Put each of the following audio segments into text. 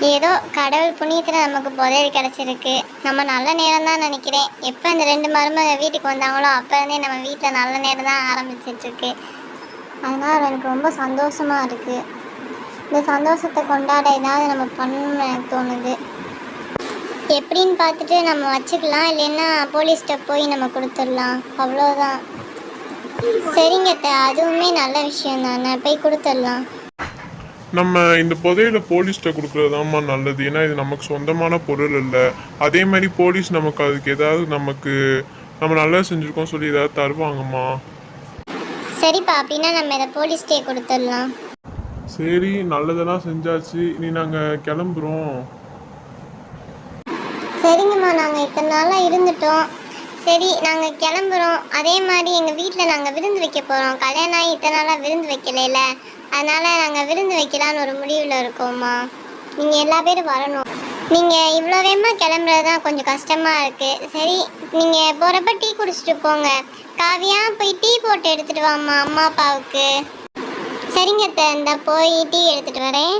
ஏதோ கடவுள் புண்ணியத்தில் நமக்கு புதையல் கிடச்சிருக்கு. நம்ம நல்ல நேரம் தான் நினைக்கிறேன். எப்போ இந்த 2 மருமக வீட்டுக்கு வந்தாங்களோ அப்போருந்தே நம்ம வீட்டில் நல்ல நேரம் தான் ஆரம்பிச்சிட்ருக்கு. அதனால் எனக்கு ரொம்ப சந்தோஷமாக இருக்குது. இந்த சந்தோஷத்தை கொண்டாட ஏதாவது நம்ம பண்ணணும்னு எனக்கு தோணுது. எப்படின்னு பார்த்துட்டு நம்ம வச்சுக்கலாம், இல்லைன்னா போலீஸ்கிட்ட போய் நம்ம கொடுத்துடலாம், அவ்வளோதான். சரிங்க அத்தை, அதுவுமே நல்ல விஷயம் தானே, போய் கொடுத்துடலாம். நம்ம இந்த புதையலை போலீஸ்கிட்ட கொடுக்குறதாம்மா நல்லது. ஏன்னா இது நமக்கு சொந்தமான பொருள் இல்லை. அதே மாதிரி போலீஸ் நமக்கு அதுக்கு ஏதாவது நம்ம நல்லா செஞ்சுருக்கோம் சொல்லி ஏதாவது தருவாங்கம்மா. சரிப்பா, அப்படின்னா நம்ம இதை போலீஸ்டே கொடுத்துடலாம். சரி, நல்லதெல்லாம் செஞ்சாச்சு. இனி நாங்கள் கிளம்புறோம். சரிங்கம்மா, நாங்கள் இத்தனை நாளாக இருந்துட்டோம். சரி, நாங்கள் கிளம்புறோம். அதே மாதிரி எங்கள் வீட்டில் நாங்கள் விருந்து வைக்க போகிறோம். கல்யாணம் ஆகி இத்தனை நாளாக விருந்து வைக்கலைல, அதனால் நாங்கள் விருந்து வைக்கலான்னு ஒரு முடிவில் இருக்கோம்மா. நீங்கள் எல்லா பேரும் வரணும். நீங்கள் இவ்வளோ வேகமாக கிளம்புறது தான் கொஞ்சம் கஷ்டமாக இருக்குது. சரி, நீங்கள் போகிறப்ப டீ குடிச்சிட்டு போங்க. காவியா, போய் டீ போட்டு எடுத்துகிட்டு வாம்மா அம்மா அப்பாவுக்கு. சரிங்க அத்தை, இந்த போய் டீ எடுத்துகிட்டு வரேன்.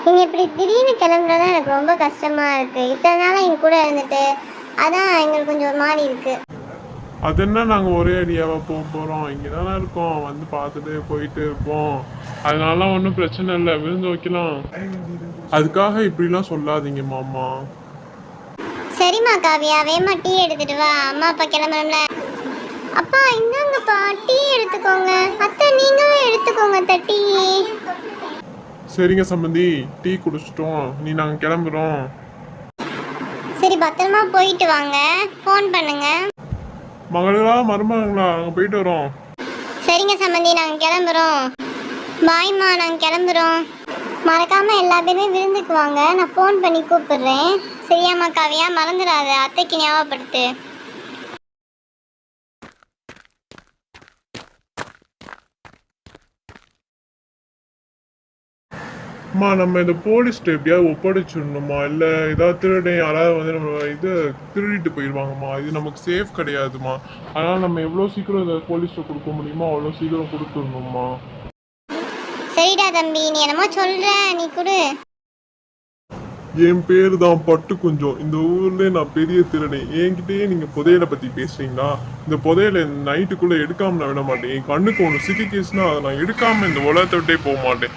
நீங்கள் இப்படி திடீர்னு கிளம்புறது எனக்கு ரொம்ப கஷ்டமாக இருக்குது. இத்தனை நாளாக எங்கள் கூட இருந்துட்டு அதான் எங்களுக்கு கொஞ்சம் ஒரு மாதிரி இருக்குது. அது என்ன, நாங்கள் ஒரே அடியாவா போக போகிறோம்? இங்கே தானே இருக்கோம், வந்து பார்த்துட்டு போயிட்டு இருப்போம். அதனால ஒன்றும் பிரச்சனை இல்லை, விருந்து வைக்கலாம். அதுக்காக இப்படிலாம் சொல்லாதீங்க மாமா. சரிம்மா காவியா, வேமா டீ எடுத்துட்டு வா, அம்மா அப்பா கிளம்புறோம்ல. அப்பா இந்தாங்கப்பா, டீ எடுத்துக்கோங்க. அத்தை நீங்களும் எடுத்துக்கோங்க அத்தை டீ. சரிங்க சம்பந்தி, டீ குடிச்சிட்டோம், நீ நாங்கள் கிளம்புறோம். சரி, பத்திரமா போயிட்டு வாங்க, ஃபோன் பண்ணுங்க. மகளா மருமகளா, நாங்கள் போயிட்டு வரோம். சரிங்க சம்பந்தி, நாங்கள் கிளம்புறோம். பாய்மா, நாங்கள் கிளம்புறோம். மறக்காமல் எல்லா பேருமே விருந்துக்கு வாங்க, நான் ஃபோன் பண்ணி கூப்பிடுறேன். சரியாம்மா காவியா, மறந்துடாத, அத்தைக்கு ஞாபகப்படுத்து. அம்மா, நம்ம இந்த போலீஸ்கிட்ட எப்படியாவது ஒப்படைச்சிடணுமா? இல்லை ஏதாவது திருடன் யாராவது வந்து நம்ம திருடிட்டு போயிடுவாங்கம்மா. இது நமக்கு சேஃப் கிடையாதுமா. அதனால் நம்ம எவ்வளோ சீக்கிரம் இதை போலீஸ்கிட்ட கொடுக்க முடியுமோ அவ்வளோ சீக்கிரம் கொடுத்துடணுமா. சரிடா தம்பி, நீ என்னமோ சொல்ற, நீ கொடு. என் பேர் தான் பட்டு குஞ்சம். இந்த ஊர்ல நான் பெரிய திருடன். என்கிட்டயே நீங்க புதையலை பத்தி பேசுறீங்களா? இந்த புதையலை நைட்டுக்குள்ள எடுக்காம நான் விட மாட்டேன். என் கண்ணுக்கு ஒன்று சிக்கிச்சுன்னா அதை நான் எடுக்காம இந்த உலகத்தை விட்டே போக மாட்டேன்.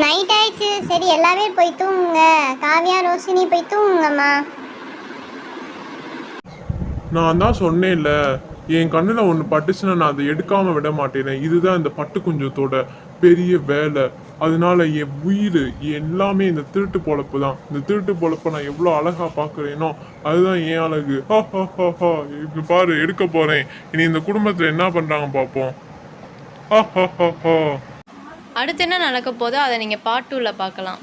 நைட் ஆயிடுச்சு, சரி எல்லாமே போய் தூங்குங்க. காவியா, ரோஷினி போய் தூங்குங்கம்மா. நான் தான் சொன்னேன்ல, என் கண்ணில் ஒன்று பட்டுச்சுன்னா நான் அதை எடுக்காம விட மாட்டேன். இதுதான் இந்த பட்டு குஞ்சத்தோட பெரிய வேலை. அதனால என் உயிர் எல்லாமே இந்த திருட்டு பொழப்பு தான். இந்த திருட்டு பொழப்பை நான் எவ்வளோ அழகா பார்க்குறேனோ அதுதான் என் அழகு. இப்ப பாரு, எடுக்க போறேன். இனி இந்த குடும்பத்தில் என்ன பண்றாங்க பார்ப்போம். அடுத்து என்ன நடக்க போதோ அதை நீங்கள் பார்ட் 2ல பார்க்கலாம்.